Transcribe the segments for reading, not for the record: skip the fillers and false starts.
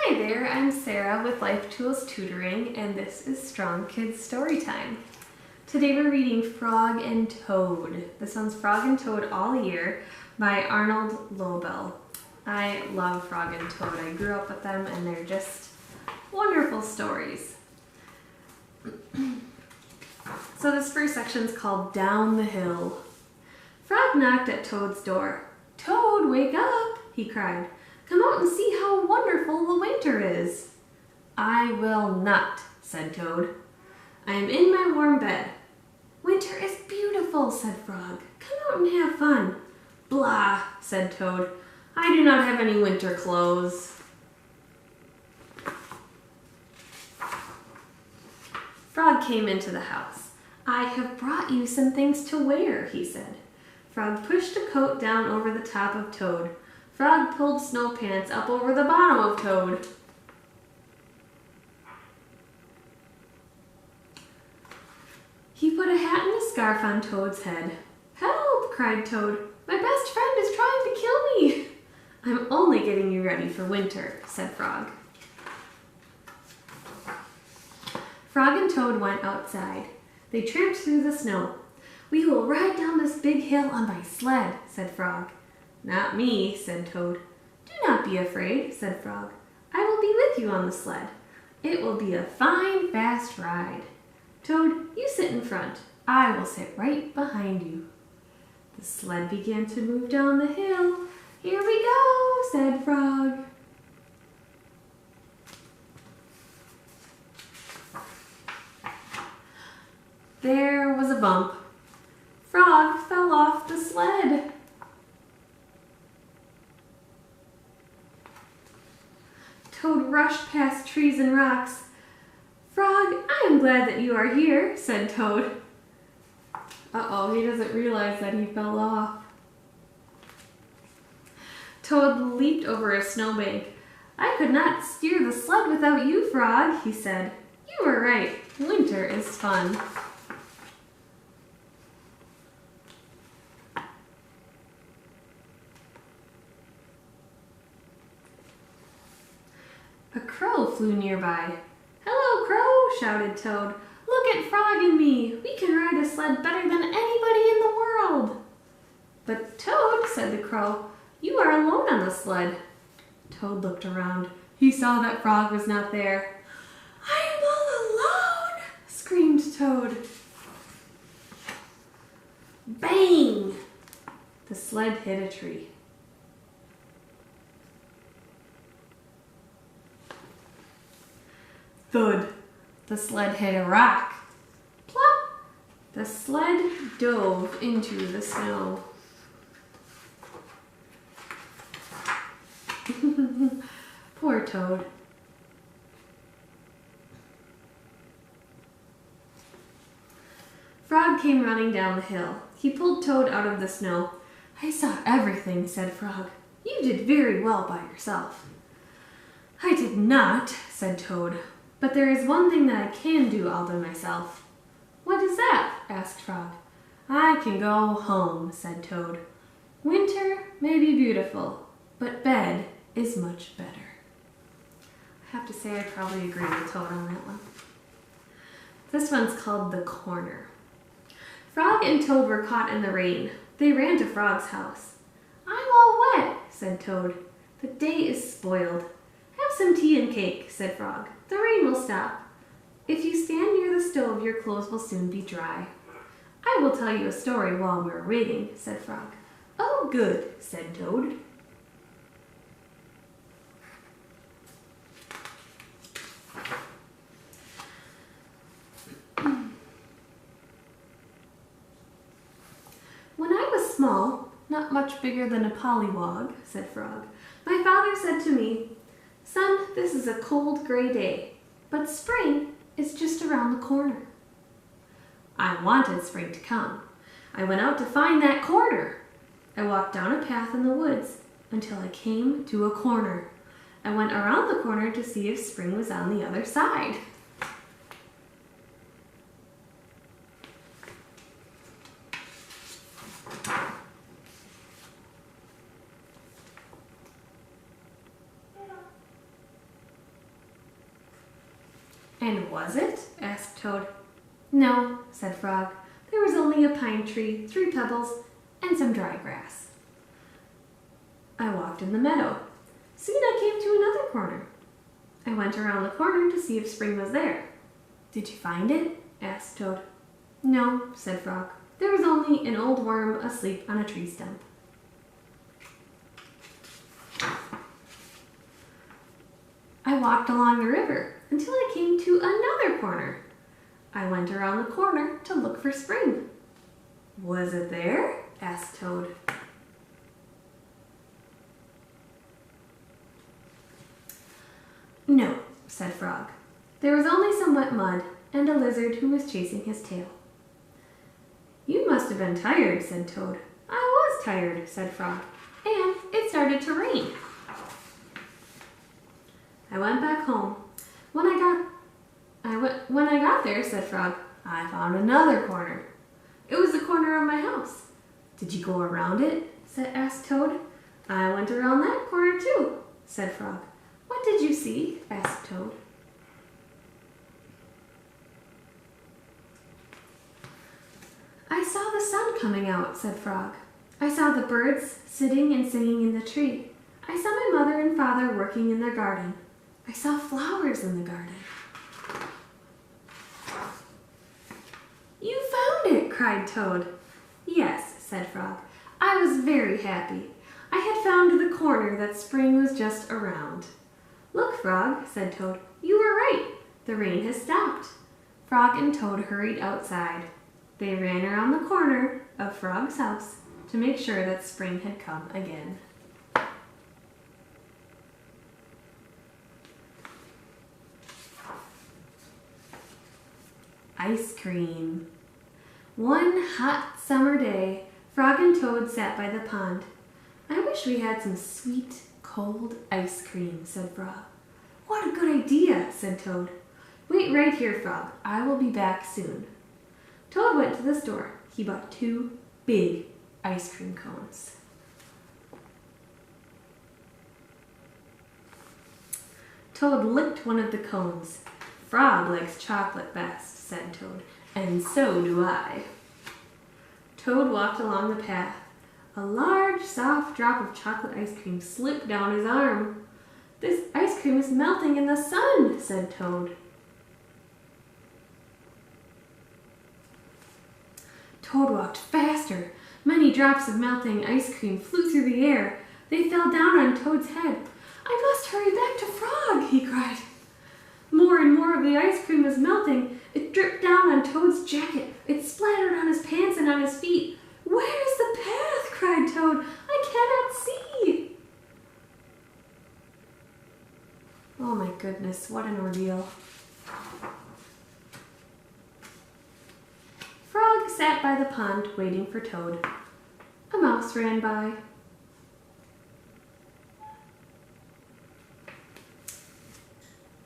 Hi there, I'm Sarah with Life Tools Tutoring, and this is Strong Kids Storytime. Today we're reading Frog and Toad. This one's Frog and Toad All Year by Arnold Lobel. I love Frog and Toad. I grew up with them and they're just wonderful stories. So this first section is called Down the Hill. Frog knocked at Toad's door. "Toad, wake up," he cried. "Come out and see how wonderful the winter is." "I will not," said Toad. "I am in my warm bed." "Winter is beautiful," said Frog. "Come out and have fun." "Blah," said Toad. "I do not have any winter clothes." Frog came into the house. "I have brought you some things to wear," he said. Frog pushed a coat down over the top of Toad. Frog pulled snow pants up over the bottom of Toad. He put a hat and a scarf on Toad's head. "Help!" cried Toad. "My best friend is trying to kill me." "I'm only getting you ready for winter," said Frog. Frog and Toad went outside. They tramped through the snow. "We will ride down this big hill on my sled," said Frog. "Not me," said Toad. "Do not be afraid," said Frog. "I will be with you on the sled. It will be a fine, fast ride. Toad, you sit in front. I will sit right behind you." The sled began to move down the hill. "Here we go," said Frog. There was a bump. Frog fell off the sled. Toad rushed past trees and rocks. "Frog, I am glad that you are here," said Toad. Uh-oh, he doesn't realize that he fell off. Toad leaped over a snowbank. "I could not steer the sled without you, Frog," he said. "You were right. Winter is fun." A crow flew nearby. "Hello, Crow," shouted Toad. "Look at Frog and me. We can ride a sled better than anybody in the world." "But Toad," said the crow, "you are alone on the sled." Toad looked around. He saw that Frog was not there. "I am all alone," screamed Toad. Bang! The sled hit a tree. Thud! The sled hit a rock. Plop! The sled dove into the snow. Poor Toad. Frog came running down the hill. He pulled Toad out of the snow. "I saw everything," said Frog. "You did very well by yourself." "I did not," said Toad. "But there is one thing that I can do all by myself." "What is that?" asked Frog. "I can go home," said Toad. "Winter may be beautiful, but bed is much better." I have to say I probably agree with Toad on that one. This one's called The Corner. Frog and Toad were caught in the rain. They ran to Frog's house. "I'm all wet," said Toad. "The day is spoiled." "Have some tea and cake," said Frog. "The rain will stop. If you stand near the stove, your clothes will soon be dry." "I will tell you a story while we're waiting," said Frog. "Oh, good," said Toad. "When I was small, not much bigger than a pollywog," said Frog, "my father said to me, 'Son, this is a cold gray day, but spring is just around the corner.' I wanted spring to come. I went out to find that corner. I walked down a path in the woods until I came to a corner. I went around the corner to see if spring was on the other side." And was it? Asked Toad. No, said Frog. There was only a pine tree, 3 pebbles, and some dry grass. I walked in the meadow. Soon I came to another corner. I went around the corner to see if Spring was there. Did you find it? Asked Toad. No, said Frog. There was only an old worm asleep on a tree stump. I walked along the river until I came to another corner. I went around the corner to look for Spring. Was it there? Asked Toad. No, said Frog. There was only some wet mud and a lizard who was chasing his tail. You must have been tired, said Toad. I was tired, said Frog, and it started to rain. I went back home. When I got there, said Frog, I found another corner. It was the corner of my house. Did you go around it? asked Toad. I went around that corner too, said Frog. What did you see? Asked Toad. I saw the sun coming out, said Frog. I saw the birds sitting and singing in the tree. I saw my mother and father working in their garden. I saw flowers in the garden. You found it, cried Toad. Yes, said Frog. I was very happy. I had found the corner that Spring was just around. Look, Frog, said Toad. You were right. The rain has stopped. Frog and Toad hurried outside. They ran around the corner of Frog's house to make sure that Spring had come again. Ice cream. One hot summer day, Frog and Toad sat by the pond. I wish we had some sweet, cold ice cream, said Frog. What a good idea, said Toad. Wait right here, Frog. I will be back soon. Toad went to the store. He bought 2 big ice cream cones. Toad licked one of the cones. Frog likes chocolate best, said Toad, and so do I. Toad walked along the path. A large, soft drop of chocolate ice cream slipped down his arm. This ice cream is melting in the sun, said Toad. Toad walked faster. Many drops of melting ice cream flew through the air. They fell down on Toad's head. I must hurry back to Frog, he cried. More and more of the ice cream was melting. It dripped down on Toad's jacket. It splattered on his pants and on his feet. Where is the path? Cried Toad. I cannot see. Oh my goodness, what an ordeal. Frog sat by the pond waiting for Toad. A mouse ran by.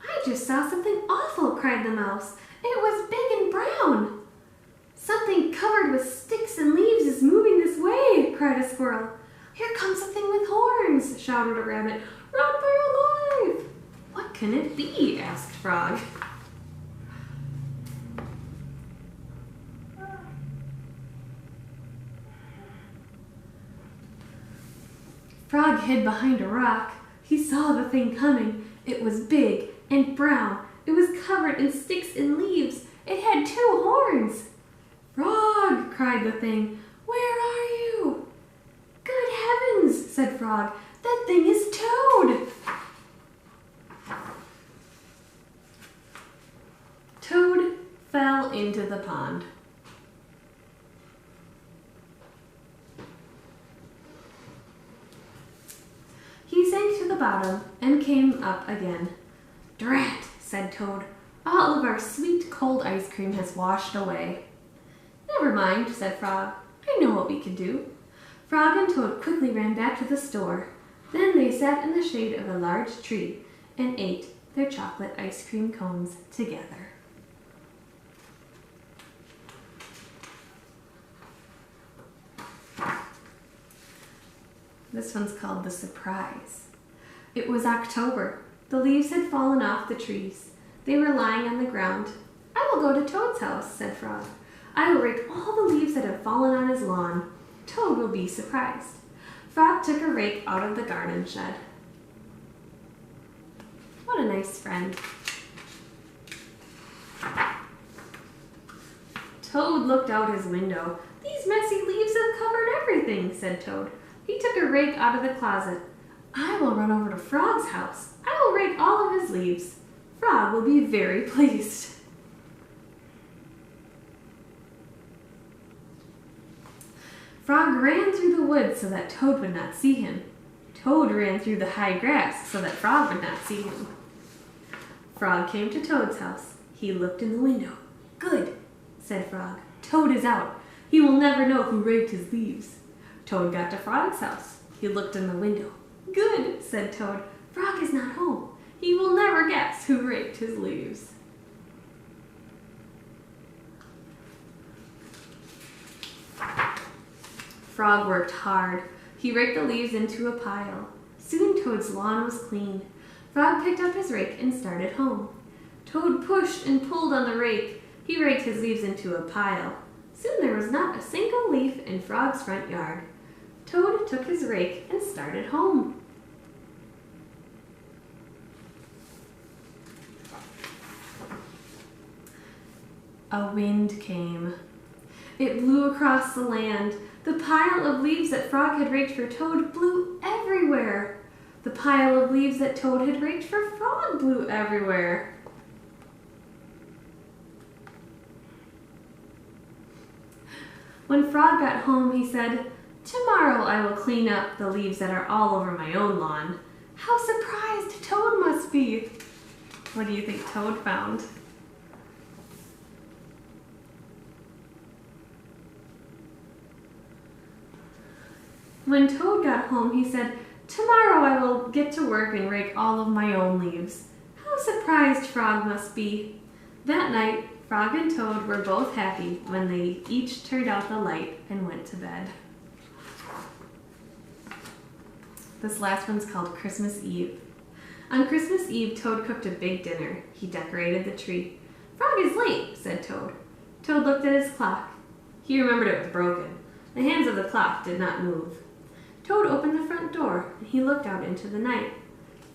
I just saw something awful, cried the mouse. It was big and brown. Something covered with sticks and leaves is moving this way, cried a squirrel. Here comes something with horns, shouted a rabbit. Run for your life! What can it be? Asked Frog. Frog hid behind a rock. He saw the thing coming. It was big and brown. It was covered in sticks and leaves. It had 2 horns. Frog, cried the thing, where are you? Good heavens, said Frog, that thing is Toad. Toad fell into the pond. He sank to the bottom and came up again. Drat, said Toad, all of our sweet cold ice cream has washed away. Never mind, said Frog. I know what we can do. Frog and Toad quickly ran back to the store. Then they sat in the shade of a large tree and ate their chocolate ice cream cones together. This one's called The Surprise. It was October. The leaves had fallen off the trees. They were lying on the ground. I will go to Toad's house, said Frog. I will rake all the leaves that have fallen on his lawn. Toad will be surprised. Frog took a rake out of the garden shed. What a nice friend. Toad looked out his window. These messy leaves have covered everything, said Toad. He took a rake out of the closet. I will run over to Frog's house. I will rake all of his leaves. Frog will be very pleased. Frog ran through the woods so that Toad would not see him. Toad ran through the high grass so that Frog would not see him. Frog came to Toad's house. He looked in the window. Good, said Frog. Toad is out. He will never know who raked his leaves. Toad got to Frog's house. He looked in the window. Good, said Toad. Frog is not home. He will never guess who raked his leaves. Frog worked hard. He raked the leaves into a pile. Soon Toad's lawn was clean. Frog picked up his rake and started home. Toad pushed and pulled on the rake. He raked his leaves into a pile. Soon there was not a single leaf in Frog's front yard. Toad took his rake and started home. A wind came. It blew across the land. The pile of leaves that Frog had raked for Toad blew everywhere. The pile of leaves that Toad had raked for Frog blew everywhere. When Frog got home, he said, Tomorrow I will clean up the leaves that are all over my own lawn. How surprised Toad must be! What do you think Toad found? When Toad got home, he said, Tomorrow I will get to work and rake all of my own leaves. How surprised Frog must be! That night, Frog and Toad were both happy when they each turned out the light and went to bed. This last one's called Christmas Eve. On Christmas Eve, Toad cooked a big dinner. He decorated the tree. Frog is late, said Toad. Toad looked at his clock. He remembered it was broken. The hands of the clock did not move. Toad opened the front door, and he looked out into the night.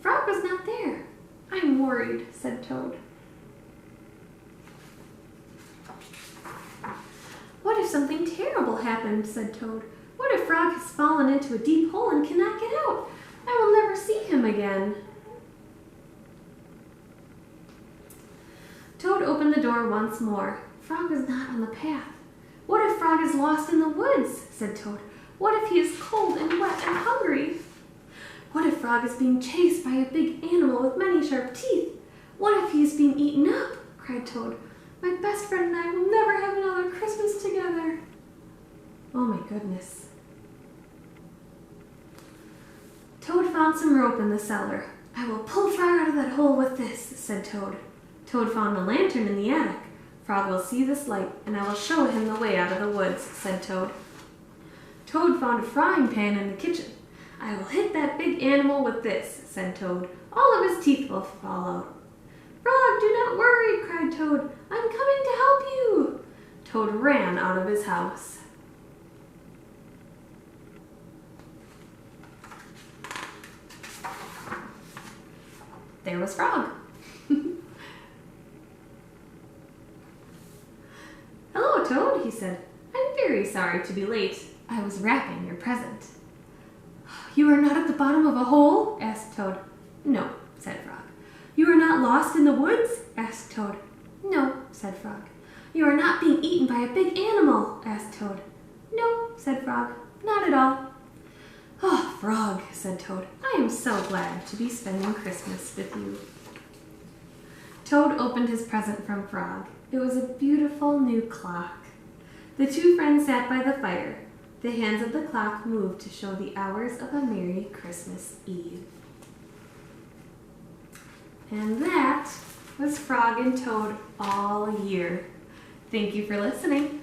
Frog was not there. I'm worried, said Toad. What if something terrible happened, said Toad. What if Frog has fallen into a deep hole and cannot get out? I will never see him again. Toad opened the door once more. Frog was not on the path. What if Frog is lost in the woods, said Toad. What if he is cold and wet and hungry? What if Frog is being chased by a big animal with many sharp teeth? What if he is being eaten up, cried Toad. My best friend and I will never have another Christmas together. Oh my goodness. Toad found some rope in the cellar. I will pull Frog out of that hole with this, said Toad. Toad found a lantern in the attic. Frog will see this light, and I will show him the way out of the woods, said Toad. Toad found a frying pan in the kitchen. I will hit that big animal with this, said Toad. All of his teeth will fall out. Frog, do not worry, cried Toad. I'm coming to help you. Toad ran out of his house. There was Frog. Hello, Toad, he said. I'm very sorry to be late. I was wrapping your present. You are not at the bottom of a hole? Asked Toad. No, said Frog. You are not lost in the woods? Asked Toad. No, said Frog. You are not being eaten by a big animal? Asked Toad. No, said Frog. Not at all. Oh, Frog, said Toad. I am so glad to be spending Christmas with you. Toad opened his present from Frog. It was a beautiful new clock. The two friends sat by the fire. The hands of the clock moved to show the hours of a Merry Christmas Eve. And that was Frog and Toad all year. Thank you for listening.